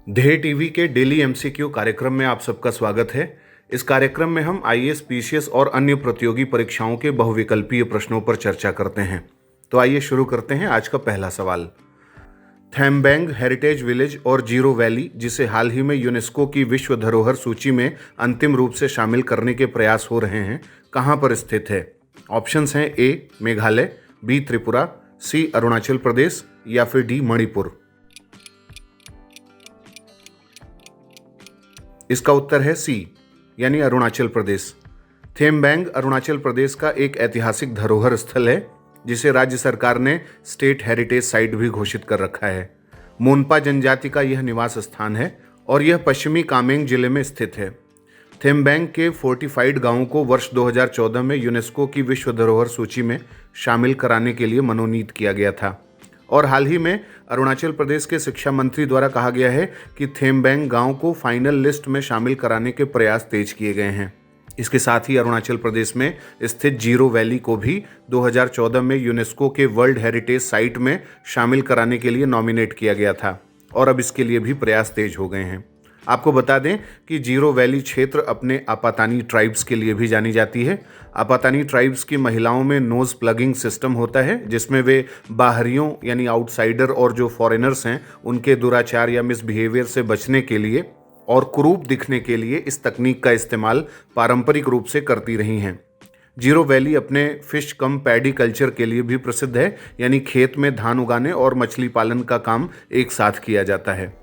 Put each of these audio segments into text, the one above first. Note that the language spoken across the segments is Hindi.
ध्येय टीवी के डेली एमसीक्यू कार्यक्रम में आप सबका स्वागत है। इस कार्यक्रम में हम आईएएस, पीसीएस और अन्य प्रतियोगी परीक्षाओं के बहुविकल्पीय प्रश्नों पर चर्चा करते हैं। तो आइए शुरू करते हैं आज का पहला सवाल। थैम्बैंग हेरिटेज विलेज और जीरो वैली, जिसे हाल ही में यूनेस्को की विश्व धरोहर सूची में अंतिम रूप से शामिल करने के प्रयास हो रहे हैं, कहाँ पर स्थित है? ऑप्शंस हैं ए मेघालय, बी त्रिपुरा, सी अरुणाचल प्रदेश या फिर डी मणिपुर। इसका उत्तर है सी, यानी अरुणाचल प्रदेश। थेम्बैंग अरुणाचल प्रदेश का एक ऐतिहासिक धरोहर स्थल है, जिसे राज्य सरकार ने स्टेट हेरिटेज साइट भी घोषित कर रखा है। मोनपा जनजाति का यह निवास स्थान है और यह पश्चिमी कामेंग जिले में स्थित है। थेम्बैंग के फोर्टिफाइड गांवों को वर्ष 2014 में यूनेस्को की विश्व धरोहर सूची में शामिल कराने के लिए मनोनीत किया गया था और हाल ही में अरुणाचल प्रदेश के शिक्षा मंत्री द्वारा कहा गया है कि थेम्बैंग गांव को फाइनल लिस्ट में शामिल कराने के प्रयास तेज किए गए हैं। इसके साथ ही अरुणाचल प्रदेश में स्थित जीरो वैली को भी 2014 में यूनेस्को के वर्ल्ड हेरिटेज साइट में शामिल कराने के लिए नॉमिनेट किया गया था और अब इसके लिए भी प्रयास तेज हो गए हैं। आपको बता दें कि जीरो वैली क्षेत्र अपने आपातानी ट्राइब्स के लिए भी जानी जाती है। आपातानी ट्राइब्स की महिलाओं में नोज प्लगिंग सिस्टम होता है, जिसमें वे बाहरियों यानी आउटसाइडर और जो फॉरेनर्स हैं उनके दुराचार या मिसबिहेवियर से बचने के लिए और कुरूप दिखने के लिए इस तकनीक का इस्तेमाल पारंपरिक रूप से करती रही हैं। जीरो वैली अपने फिश कम पैडी कल्चर के लिए भी प्रसिद्ध है, यानी खेत में धान उगाने और मछली पालन का काम एक साथ किया जाता है।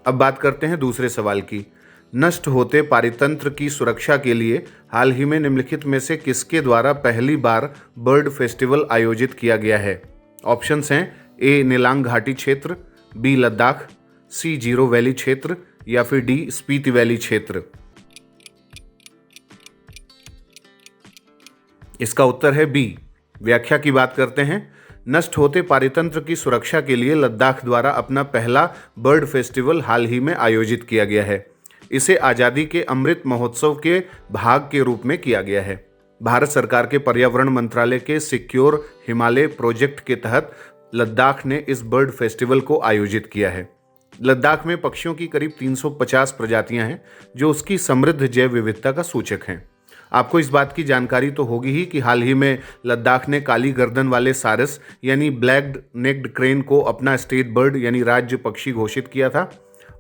अब बात करते हैं दूसरे सवाल की। नष्ट होते पारितंत्र की सुरक्षा के लिए हाल ही में निम्नलिखित में से किसके द्वारा पहली बार बर्ड फेस्टिवल आयोजित किया गया है? ऑप्शंस हैं ए नेलांग घाटी क्षेत्र, बी लद्दाख, सी जीरो वैली क्षेत्र या फिर डी स्पीति वैली क्षेत्र। इसका उत्तर है बी। व्याख्या की बात करते हैं। नष्ट होते पारितंत्र की सुरक्षा के लिए लद्दाख द्वारा अपना पहला बर्ड फेस्टिवल हाल ही में आयोजित किया गया है। इसे आज़ादी के अमृत महोत्सव के भाग के रूप में किया गया है। भारत सरकार के पर्यावरण मंत्रालय के सिक्योर हिमालय प्रोजेक्ट के तहत लद्दाख ने इस बर्ड फेस्टिवल को आयोजित किया है। लद्दाख में पक्षियों की करीब 350 प्रजातियां हैं, जो उसकी समृद्ध जैव विविधता का सूचक हैं। आपको इस बात की जानकारी तो होगी ही कि हाल ही में लद्दाख ने काली गर्दन वाले सारस यानी ब्लैक नेक्ड क्रेन को अपना स्टेट बर्ड यानी राज्य पक्षी घोषित किया था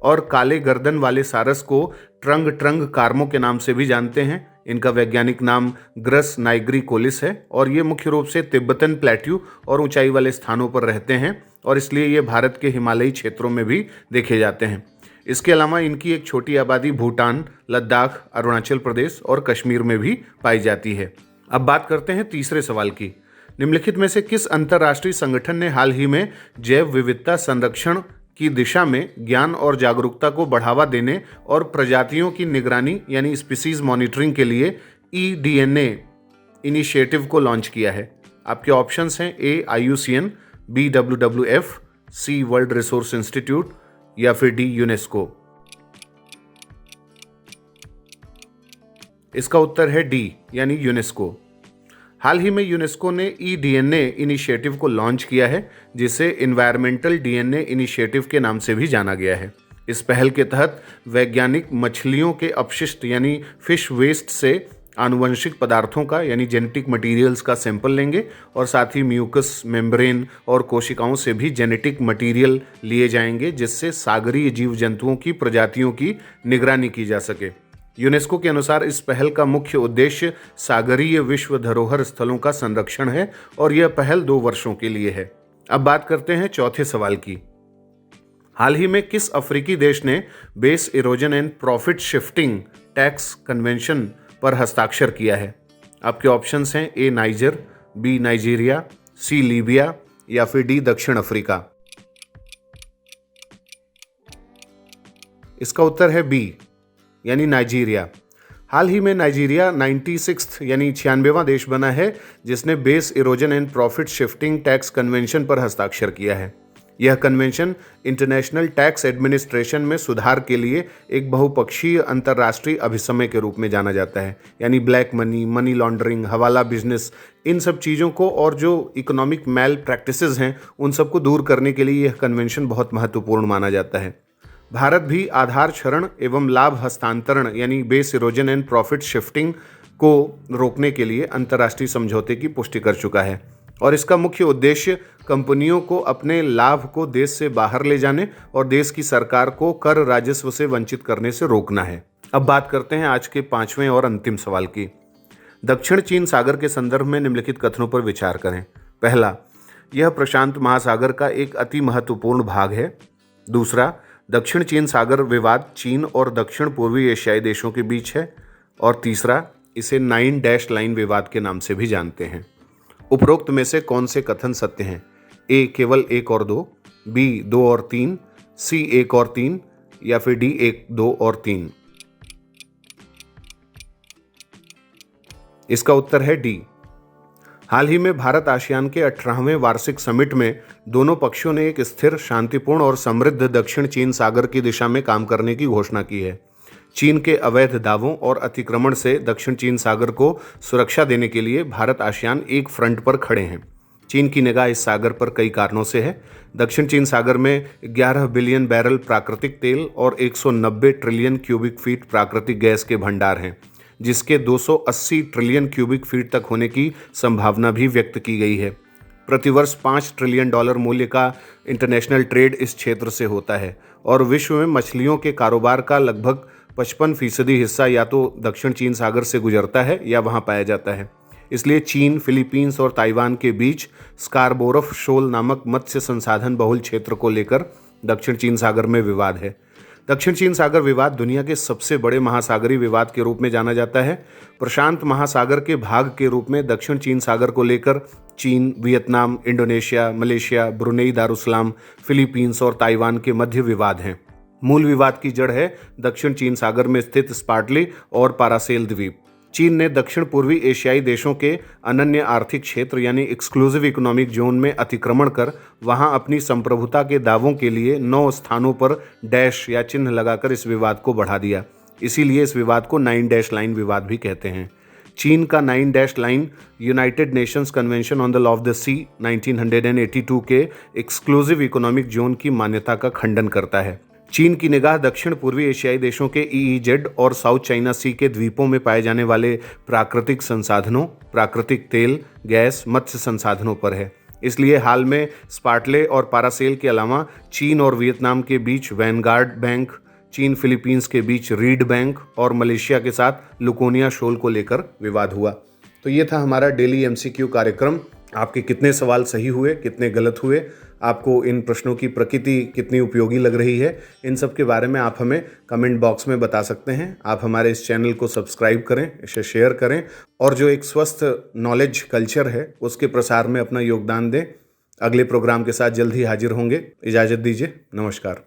और काले गर्दन वाले सारस को ट्रंग ट्रंग कार्मो के नाम से भी जानते हैं। इनका वैज्ञानिक नाम ग्रस नाइग्रिकोलिस है और ये मुख्य रूप से तिब्बतन प्लेट्यू और ऊंचाई वाले स्थानों पर रहते हैं और इसलिए ये भारत के हिमालयी क्षेत्रों में भी देखे जाते हैं। इसके अलावा इनकी एक छोटी आबादी भूटान, लद्दाख, अरुणाचल प्रदेश और कश्मीर में भी पाई जाती है। अब बात करते हैं तीसरे सवाल की। निम्नलिखित में से किस अंतर्राष्ट्रीय संगठन ने हाल ही में जैव विविधता संरक्षण की दिशा में ज्ञान और जागरूकता को बढ़ावा देने और प्रजातियों की निगरानी यानी स्पीसीज मॉनिटरिंग के लिए EDNA इनिशिएटिव को लॉन्च किया है? आपके ऑप्शंस हैं ए IUCN, बी WWF, सी वर्ल्ड रिसोर्स इंस्टीट्यूट या फिर डी यूनेस्को। इसका उत्तर है डी, यानी यूनेस्को। हाल ही में यूनेस्को ने EDNA इनिशिएटिव को लॉन्च किया है, जिसे इन्वायरमेंटल DNA इनिशिएटिव के नाम से भी जाना गया है। इस पहल के तहत वैज्ञानिक मछलियों के अपशिष्ट यानी फिश वेस्ट से आनुवंशिक पदार्थों का यानी जेनेटिक मटेरियल्स का सैंपल लेंगे और साथ ही म्यूकस, मेम्ब्रेन और कोशिकाओं से भी जेनेटिक मटेरियल लिए जाएंगे, जिससे सागरीय जीव जंतुओं की प्रजातियों की निगरानी की जा सके। यूनेस्को के अनुसार इस पहल का मुख्य उद्देश्य सागरीय विश्व धरोहर स्थलों का संरक्षण है और यह पहल 2 वर्षों के लिए है। अब बात करते हैं चौथे सवाल की। हाल ही में किस अफ्रीकी देश ने base erosion and profit shifting tax convention पर हस्ताक्षर किया है? आपके ऑप्शंस हैं ए नाइजर, बी नाइजीरिया, सी लीबिया या फिर डी दक्षिण अफ्रीका। इसका उत्तर है बी, यानी नाइजीरिया। हाल ही में नाइजीरिया 96 यानी 96वां देश बना है जिसने base erosion and profit shifting tax convention पर हस्ताक्षर किया है। यह कन्वेंशन इंटरनेशनल टैक्स एडमिनिस्ट्रेशन में सुधार के लिए एक बहुपक्षीय अंतर्राष्ट्रीय अभिसमय के रूप में जाना जाता है, यानी ब्लैक मनी, मनी लॉन्ड्रिंग, हवाला बिजनेस, इन सब चीज़ों को और जो इकोनॉमिक मैल प्रैक्टिसेस हैं उन सबको दूर करने के लिए यह कन्वेंशन बहुत महत्वपूर्ण माना जाता है। भारत भी आधार क्षरण एवं लाभ हस्तांतरण यानी base erosion and profit shifting को रोकने के लिए अंतर्राष्ट्रीय समझौते की पुष्टि कर चुका है और इसका मुख्य उद्देश्य कंपनियों को अपने लाभ को देश से बाहर ले जाने और देश की सरकार को कर राजस्व से वंचित करने से रोकना है। अब बात करते हैं आज के 5वें और अंतिम सवाल की। दक्षिण चीन सागर के संदर्भ में निम्नलिखित कथनों पर विचार करें। पहला, यह प्रशांत महासागर का एक अति महत्वपूर्ण भाग है। दूसरा, दक्षिण चीन सागर विवाद चीन और दक्षिण पूर्वी एशियाई देशों के बीच है। और तीसरा, इसे 9 डैश लाइन विवाद के नाम से भी जानते हैं। उपरोक्त में से कौन से कथन सत्य हैं? ए केवल 1 और 2, बी 2 और 3, सी 1 और 3 या फिर डी 1, 2 और 3। इसका उत्तर है डी। हाल ही में भारत आसियान के 18वें वार्षिक समिट में दोनों पक्षों ने एक स्थिर, शांतिपूर्ण और समृद्ध दक्षिण चीन सागर की दिशा में काम करने की घोषणा की है। चीन के अवैध दावों और अतिक्रमण से दक्षिण चीन सागर को सुरक्षा देने के लिए भारत आसियान एक फ्रंट पर खड़े हैं। चीन की निगाह इस सागर पर कई कारणों से है। दक्षिण चीन सागर में 11 बिलियन बैरल प्राकृतिक तेल और 190 ट्रिलियन क्यूबिक फीट प्राकृतिक गैस के भंडार हैं, जिसके 280 ट्रिलियन क्यूबिक फीट तक होने की संभावना भी व्यक्त की गई है। प्रतिवर्ष $5 ट्रिलियन मूल्य का इंटरनेशनल ट्रेड इस क्षेत्र से होता है और विश्व में मछलियों के कारोबार का लगभग 55% हिस्सा या तो दक्षिण चीन सागर से गुजरता है या वहां पाया जाता है। इसलिए चीन, फिलीपींस और ताइवान के बीच स्कारबोरफ शोल नामक मत्स्य संसाधन बहुल क्षेत्र को लेकर दक्षिण चीन सागर में विवाद है। दक्षिण चीन सागर विवाद दुनिया के सबसे बड़े महासागरीय विवाद के रूप में जाना जाता है। प्रशांत महासागर के भाग के रूप में दक्षिण चीन सागर को लेकर चीन, Vietnam, Indonesia, Malaysia, Brunei Darussalam, Philippines और ताइवान के मध्य विवाद हैं। मूल विवाद की जड़ है दक्षिण चीन सागर में स्थित स्पार्टली और पारासेल द्वीप। चीन ने दक्षिण पूर्वी एशियाई देशों के अनन्य आर्थिक क्षेत्र यानी एक्सक्लूसिव इकोनॉमिक जोन में अतिक्रमण कर वहां अपनी संप्रभुता के दावों के लिए 9 स्थानों पर डैश या चिन्ह लगाकर इस विवाद को बढ़ा दिया। इसीलिए इस विवाद को 9 डैश लाइन विवाद भी कहते हैं। चीन का 9 dash line United Nations convention on the law of the sea 1982 के एक्सक्लूसिव इकोनॉमिक जोन की मान्यता का खंडन करता है। चीन की निगाह दक्षिण पूर्वी एशियाई देशों के EEZ और साउथ चाइना सी के द्वीपों में पाए जाने वाले प्राकृतिक संसाधनों, प्राकृतिक तेल, गैस, मत्स्य संसाधनों पर है। इसलिए हाल में स्पार्टले और पारासेल के अलावा चीन और वियतनाम के बीच वैनगार्ड बैंक, चीन फिलीपींस के बीच रीड बैंक और मलेशिया के साथ लुकोनिया शोल को लेकर विवाद हुआ। तो ये था हमारा डेली MCQ कार्यक्रम। आपके कितने सवाल सही हुए, कितने गलत हुए, आपको इन प्रश्नों की प्रकृति कितनी उपयोगी लग रही है, इन सब के बारे में आप हमें कमेंट बॉक्स में बता सकते हैं। आप हमारे इस चैनल को सब्सक्राइब करें, इसे शेयर करें और जो एक स्वस्थ नॉलेज कल्चर है उसके प्रसार में अपना योगदान दें। अगले प्रोग्राम के साथ जल्द ही हाजिर होंगे। इजाज़त दीजिए। नमस्कार।